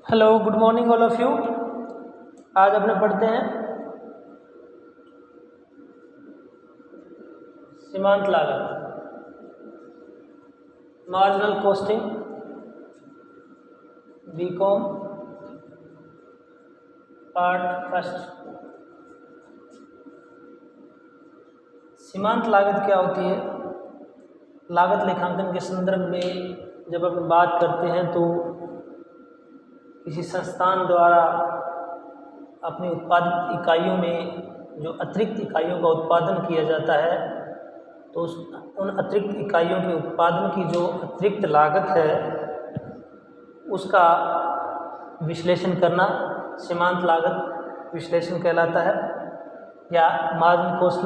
Hello, good morning all of you. आज अपने पढ़ते हैं सीमांत लागत, marginal costing, BCom part first. सीमांत लागत क्या होती है? लागत लेखांकन के संदर्भ में जब अपन बात करते हैं तो किसी संस्थान द्वारा अपनी उत्पादित इकाइयों में जो अतिरिक्त इकाइयों का उत्पादन किया जाता है तो उन अतिरिक्त इकाइयों के उत्पादन की जो अतिरिक्त लागत है उसका विश्लेषण करना सीमांत लागत विश्लेषण कहलाता है या मार्जिनल कॉस्ट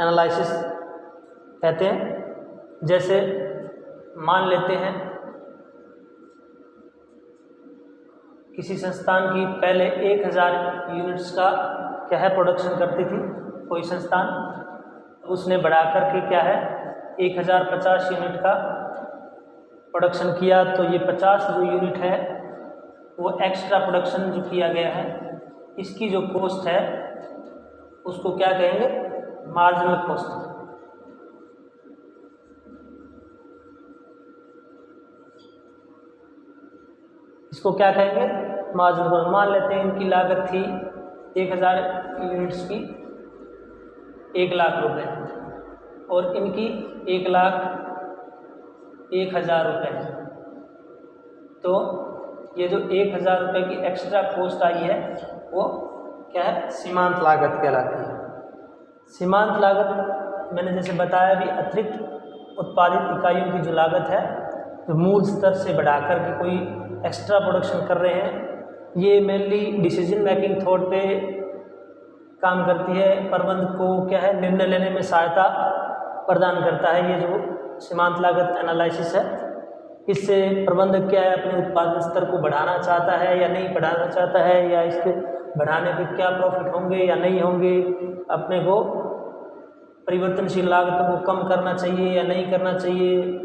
एनालिसिस कहते हैं। जैसे मान लेते हैं किसी संस्थान की पहले 1000 यूनिट्स का क्या है प्रोडक्शन करती थी कोई संस्थान, उसने बढ़ा करके क्या है 1050 यूनिट का प्रोडक्शन किया। तो ये 50 जो यूनिट है वो एक्स्ट्रा प्रोडक्शन जो किया गया है इसकी जो कॉस्ट है उसको क्या कहेंगे? Marginal cost. इसको क्या कहेंगे? Marginal cost. मान लेते हैं इनकी लागत थी 1000 यूनिट्स की 1 लाख रुपए और इनकी 1,01,000 रुपए। तो ये जो 1000 रुपये की एक्स्ट्रा कॉस्ट आई है वो क्या है? सीमांत लागत कहलाती है। सीमांत लागत मैंने जैसे बताया भी अतिरिक्त उत्पादित इकाइयों की जो लागत है जो मूल स्तर से बढ़ा कर के कोई एक्स्ट्रा प्रोडक्शन कर रहे हैं, ये मेनली डिसीजन मेकिंग थॉट पे काम करती है। प्रबंधक को क्या है निर्णय लेने में सहायता प्रदान करता है ये जो सीमांत लागत एनालिसिस है। इससे प्रबंधक क्या है अपने उत्पादन स्तर को बढ़ाना चाहता है या नहीं बढ़ाना चाहता है, या इसके बढ़ाने पे क्या प्रॉफिट होंगे या नहीं होंगे, अपने को परिवर्तनशील लागतों को कम करना चाहिए या नहीं करना चाहिए,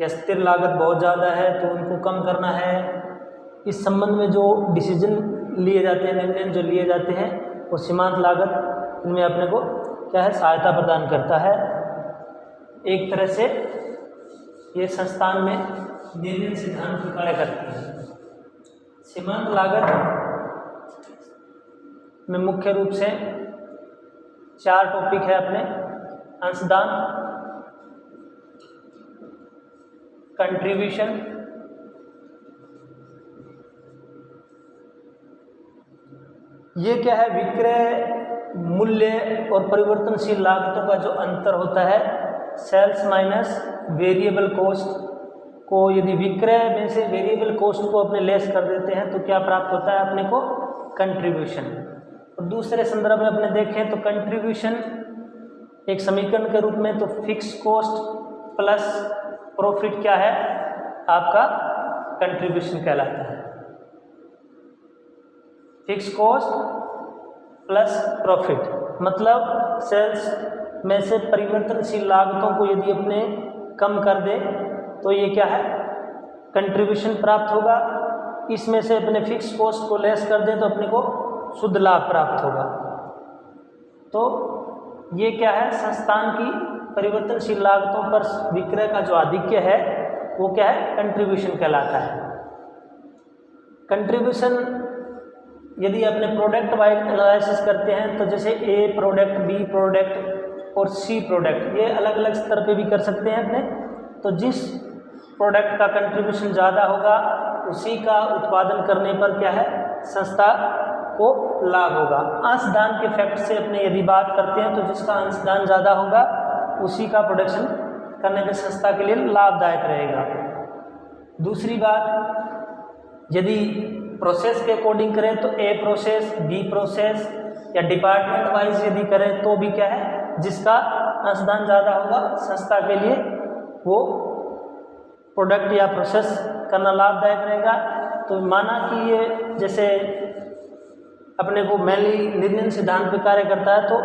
या स्थिर लागत बहुत ज़्यादा है तो उनको कम करना है। इस संबंध में जो डिसीजन लिए जाते हैं, निर्णय जो लिए जाते हैं वो सीमांत लागत इनमें अपने को क्या है सहायता प्रदान करता है। एक तरह से ये संस्थान में निर्णय सिद्धांत की कार्य करती है। सीमांत लागत में मुख्य रूप से 4 टॉपिक है अपने: अंशदान, कंट्रीब्यूशन, ये क्या है विक्रय मूल्य और परिवर्तनशील लागतों का जो अंतर होता है, सेल्स माइनस वेरिएबल कॉस्ट को यदि विक्रय में से वेरिएबल कॉस्ट को अपने लेस कर देते हैं तो क्या प्राप्त होता है अपने को? कंट्रीब्यूशन। और दूसरे संदर्भ में अपने देखें तो कंट्रीब्यूशन एक समीकरण के रूप में तो फिक्स कॉस्ट प्लस प्रॉफिट क्या है आपका? कंट्रीब्यूशन कहलाता है। फिक्स कॉस्ट प्लस प्रॉफिट मतलब सेल्स में से परिवर्तनशील लागतों को यदि अपने कम कर दे तो ये क्या है? कंट्रीब्यूशन प्राप्त होगा। इसमें से अपने फिक्स कॉस्ट को लेस कर दे तो अपने को शुद्ध लाभ प्राप्त होगा। तो ये क्या है? संस्थान की परिवर्तनशील लागतों पर विक्रय का जो आधिक्य है वो क्या है? कंट्रीब्यूशन कहलाता है। कंट्रीब्यूशन यदि अपने प्रोडक्ट वाइज एनालिसिस करते हैं तो जैसे ए प्रोडक्ट, बी प्रोडक्ट और सी प्रोडक्ट, ये अलग अलग स्तर पे भी कर सकते हैं अपने। तो जिस प्रोडक्ट का कंट्रीब्यूशन ज़्यादा होगा उसी का उत्पादन करने पर क्या है संस्था को लाभ होगा। अंशदान के फैक्ट से अपने यदि बात करते हैं तो जिसका अंशदान ज़्यादा होगा उसी का प्रोडक्शन करने पे संस्था के लिए लाभदायक रहेगा। दूसरी बात, यदि प्रोसेस के अकॉर्डिंग करें तो ए प्रोसेस, बी प्रोसेस या डिपार्टमेंट वाइज यदि करें तो भी क्या है जिसका अंशदान ज़्यादा होगा संस्था के लिए वो प्रोडक्ट या प्रोसेस करना लाभदायक रहेगा। तो माना कि ये जैसे अपने को मेनली निर्णय सिद्धांत पे कार्य करता है तो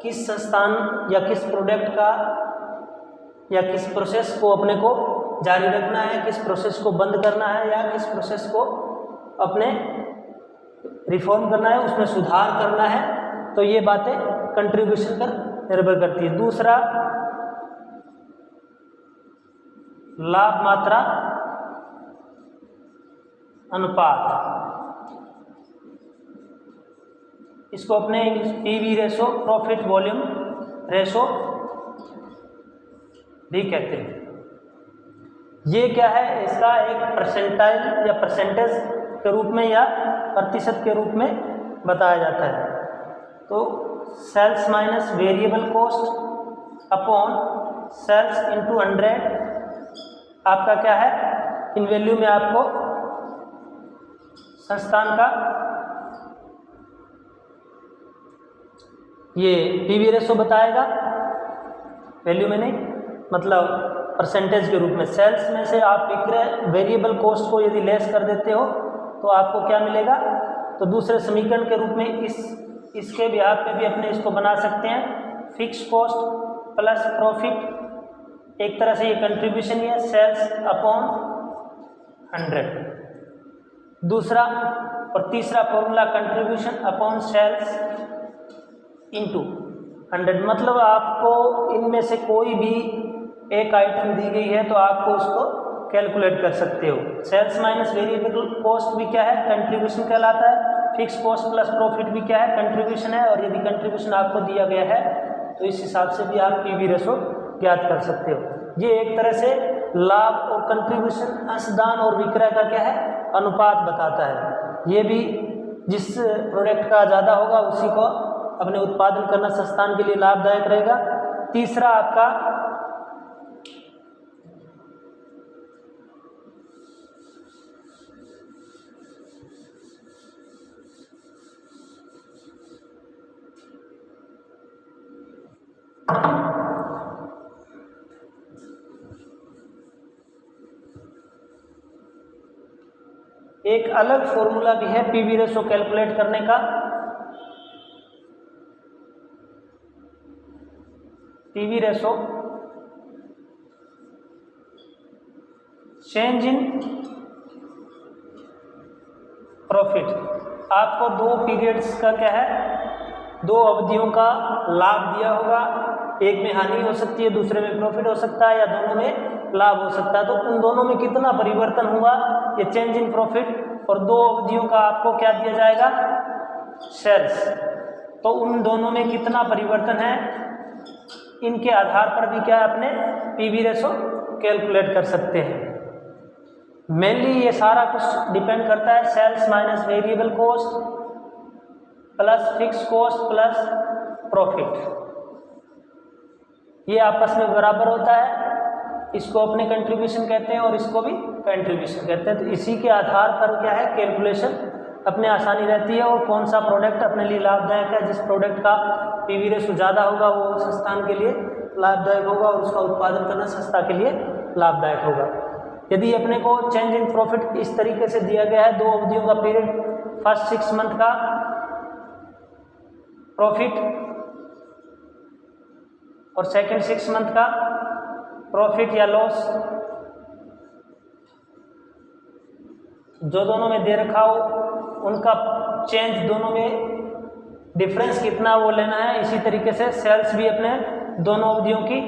किस संस्थान या किस प्रोडक्ट का या किस प्रोसेस को अपने को जारी रखना है, किस प्रोसेस को बंद करना है या किस प्रोसेस को अपने रिफॉर्म करना है, उसमें सुधार करना है, तो ये बातें कंट्रीब्यूशन पर निर्भर करती है। दूसरा, लाभ मात्रा अनुपात, इसको अपने PV ratio, profit volume ratio भी कहते हैं। ये क्या है, इसका एक परसेंटाइल या परसेंटेज के रूप में या प्रतिशत के रूप में बताया जाता है। तो sales minus variable cost upon sales into 100 आपका क्या है, इन वैल्यू में आपको संस्थान का ये पीवी रेशो बताएगा, वैल्यू में नहीं, मतलब परसेंटेज के रूप में। सेल्स में से आप विक्रय वेरिएबल कॉस्ट को यदि लेस कर देते हो तो आपको क्या मिलेगा, तो दूसरे समीकरण के रूप में इसके बिहार पे भी अपने इसको बना सकते हैं, फिक्स कॉस्ट प्लस प्रॉफिट, एक तरह से ये कंट्रीब्यूशन ही है, सेल्स अपॉन 100। दूसरा और तीसरा formula contribution upon sales into 100, मतलब आपको इनमें से कोई भी एक आइटम दी गई है तो आपको उसको कैलकुलेट कर सकते हो। सेल्स माइनस वेरिएबल कॉस्ट भी क्या है, कंट्रीब्यूशन कहलाता है, फिक्स कॉस्ट प्लस प्रॉफिट भी क्या है, कंट्रीब्यूशन है, और यदि कंट्रीब्यूशन आपको दिया गया है तो इस हिसाब से भी आप पीवी रेशो ज्ञात कर सकते हो। ये एक तरह से लाभ और कंट्रीब्यूशन, अंशदान और विक्रय का क्या है, अनुपात बताता है। ये भी जिस प्रोडक्ट का ज़्यादा होगा उसी को अपने उत्पादन करना संस्थान के लिए लाभदायक रहेगा। तीसरा आपका एक अलग फॉर्मूला भी है पीवी रेशो कैलकुलेट करने का। PV ratio change in profit, आपको दो पीरियड्स का क्या है, दो अवधियों का लाभ दिया होगा, एक में हानि हो सकती है, दूसरे में प्रॉफिट हो सकता है, या दोनों में लाभ हो सकता है। तो उन दोनों में कितना परिवर्तन हुआ, ये चेंज इन प्रॉफिट, और दो अवधियों का आपको क्या दिया जाएगा, सेल्स, तो उन दोनों में कितना परिवर्तन है, इनके आधार पर भी क्या अपने पीवी रेशो कैलकुलेट कर सकते हैं। मेनली ये सारा कुछ डिपेंड करता है sales minus variable cost plus fix cost plus profit, ये आपस में बराबर होता है। इसको अपने कंट्रीब्यूशन कहते हैं और इसको भी कंट्रीब्यूशन कहते हैं। तो इसी के आधार पर क्या है, कैलकुलेशन अपने आसानी रहती है, और कौन सा प्रोडक्ट अपने लिए लाभदायक है, जिस प्रोडक्ट का पीवी रेशो ज़्यादा होगा वो संस्थान के लिए लाभदायक होगा और उसका उत्पादन करना संस्था के लिए लाभदायक होगा। यदि अपने को चेंज इन प्रॉफिट इस तरीके से दिया गया है, दो अवधियों का पीरियड, फर्स्ट 6 मंथ का प्रॉफिट और सेकंड 6 मंथ का प्रॉफिट या लॉस, जो दोनों में दे रखा हो उनका चेंज, दोनों में डिफरेंस कितना वो लेना है। इसी तरीके से सेल्स भी अपने दोनों अवधियों की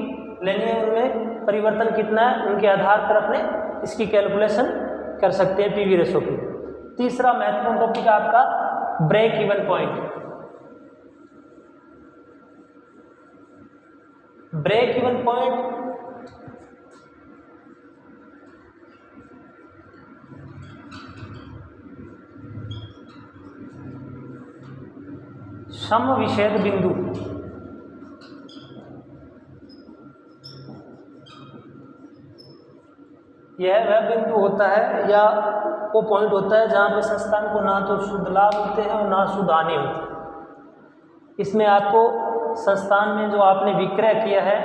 लेनी है, उनमें परिवर्तन कितना है, उनके आधार पर अपने इसकी कैलकुलेशन कर सकते हैं पीवी रेशो की। तीसरा महत्वपूर्ण टॉपिक आपका break even point. Break even point सम विच्छेद बिंदु, यह वह बिंदु होता है या वो पॉइंट होता है जहाँ पे संस्थान को ना तो शुद्ध लाभ होते हैं और ना शुद्ध हानि होती है। इसमें आपको संस्थान में जो आपने विक्रय किया है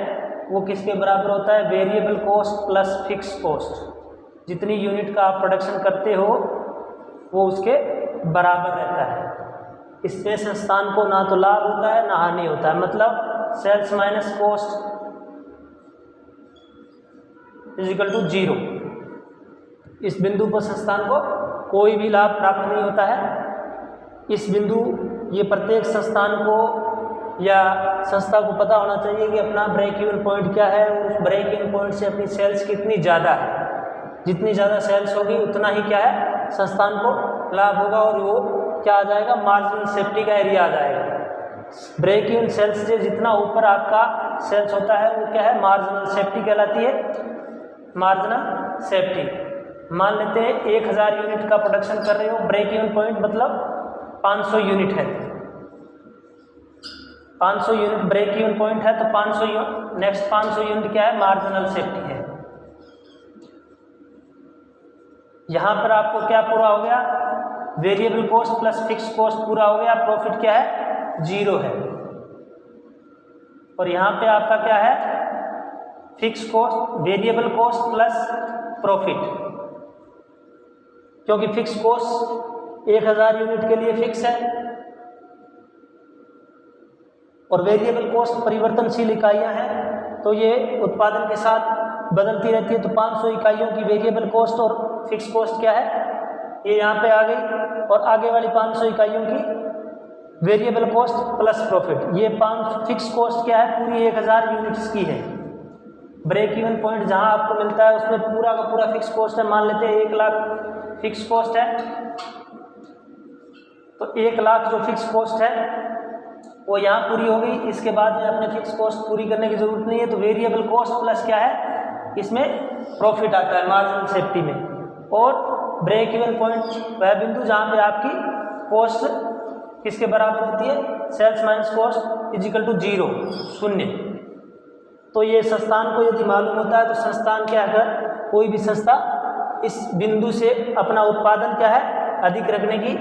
वो किसके बराबर होता है, variable cost plus fix cost. जितनी यूनिट का आप प्रोडक्शन करते हो वो उसके बराबर रहता है। इससे संस्थान को ना तो लाभ होता है ना हानि होता है, मतलब sales minus cost is equal to 0। इस बिंदु पर संस्थान को कोई भी लाभ प्राप्त नहीं होता है। इस बिंदु ये प्रत्येक संस्थान को या संस्था को पता होना चाहिए कि अपना ब्रेक इवन पॉइंट क्या है, उस ब्रेक इवन पॉइंट से अपनी सेल्स कितनी ज़्यादा है। जितनी ज़्यादा सेल्स होगी उतना ही क्या है संस्थान को लाभ होगा, और वो क्या आ जाएगा, मार्जिनल सेफ्टी का एरिया आ जाएगा। ब्रेक इवन सेल्स से जितना ऊपर आपका सेल्स होता है वो क्या है, मार्जिनल सेफ्टी कहलाती है। मार्जिनल सेफ्टी मान लेते हैं 1000 यूनिट का प्रोडक्शन कर रहे हो, ब्रेक इवन पॉइंट मतलब 500 यूनिट है। 500 यूनिट ब्रेक इवन पॉइंट है, तो 500 यूनिट नेक्स्ट 500 यूनिट क्या है, मार्जिनल सेफ्टी है। यहाँ पर आपको क्या पूरा हो गया, variable cost plus fix cost पूरा हो गया, प्रॉफिट क्या है, 0 है। और यहाँ पे आपका क्या है, fix cost, variable cost plus profit, क्योंकि फिक्स कॉस्ट 1000 यूनिट के लिए फिक्स है और वेरिएबल कॉस्ट परिवर्तनशील इकाइयां हैं, तो ये उत्पादन के साथ बदलती रहती है। तो 500 इकाइयों की वेरिएबल कॉस्ट और फिक्स कॉस्ट क्या है, ये यहाँ पे आ गई, और आगे वाली 500 इकाइयों की वेरिएबल कॉस्ट प्लस प्रॉफिट। ये 5 फिक्स कॉस्ट क्या है, पूरी 1000 यूनिट्स की है। ब्रेक इवन पॉइंट जहाँ आपको मिलता है उसमें पूरा का पूरा फिक्स कॉस्ट है। मान लेते हैं 1 लाख फिक्स कॉस्ट है, तो 1 लाख जो फिक्स कॉस्ट है वो यहाँ पूरी हो गई। इसके बाद में अपने फिक्स कॉस्ट पूरी करने की जरूरत नहीं है, तो वेरिएबल कॉस्ट प्लस क्या है, इसमें प्रॉफिट आता है मार्जिनल सेफ्टी में। और ब्रेक इवन पॉइंट वह बिंदु जहाँ पे आपकी कॉस्ट किसके बराबर होती है, sales minus cost is equal to 0, 0। तो ये संस्थान को यदि मालूम होता है तो संस्थान क्या है, कोई भी संस्था इस बिंदु से अपना उत्पादन क्या है, अधिक रखने की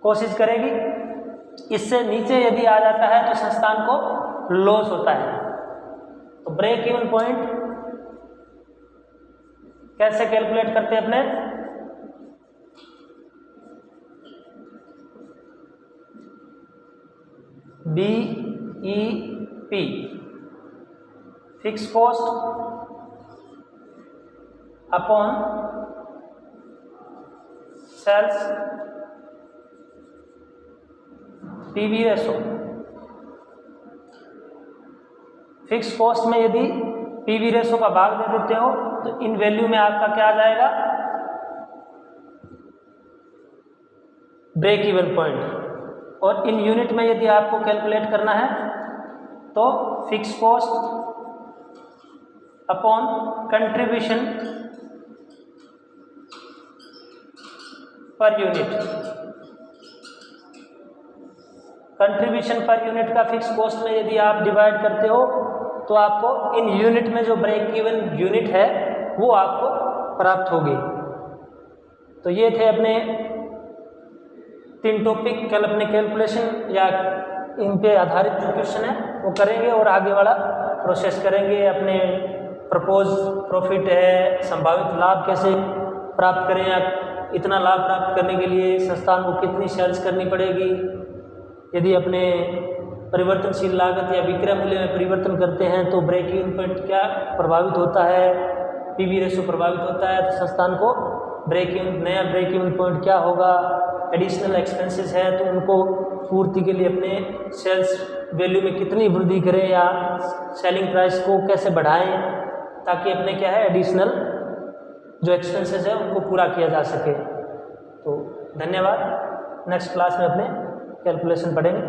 कोशिश करेगी। इससे नीचे यदि आ जाता है तो संस्थान को लॉस होता है। तो ब्रेक इवन पॉइंट कैसे कैलकुलेट करते हैं अपने, BEP fix cost upon sales PV ratio. Fix cost में यदि PV रेशो का भाग दे देते हो तो इन वैल्यू में आपका क्या आ जाएगा, ब्रेक इवन पॉइंट। और इन यूनिट में यदि आपको कैलकुलेट करना है तो fix cost upon contribution per unit. Contribution per unit का फिक्स कॉस्ट में यदि आप डिवाइड करते हो तो आपको इन यूनिट में जो ब्रेक इवन यूनिट है वो आपको प्राप्त होगी। तो ये थे अपने 3 टॉपिक। कल अपने कैलकुलेशन या इन पे आधारित जो क्वेश्चन है वो करेंगे और आगे वाला प्रोसेस करेंगे। अपने प्रपोज प्रॉफिट है, संभावित लाभ कैसे प्राप्त करें, या इतना लाभ प्राप्त करने के लिए संस्थान को कितनी सेल्स करनी पड़ेगी, यदि अपने परिवर्तनशील लागत या विक्रय मूल्य में परिवर्तन करते हैं तो ब्रेक इवन पॉइंट क्या प्रभावित होता है, PV रेशो प्रभावित होता है, तो संस्थान को नया ब्रेक इवन पॉइंट क्या होगा, एडिशनल एक्सपेंसेस है तो उनको पूर्ति के लिए अपने सेल्स वैल्यू में कितनी वृद्धि करें या सेलिंग प्राइस को कैसे बढ़ाएं ताकि अपने क्या है एडिशनल जो एक्सपेंसेस है उनको पूरा किया जा सके। तो धन्यवाद। नेक्स्ट क्लास में अपने कैलकुलेशन पढ़ेंगे।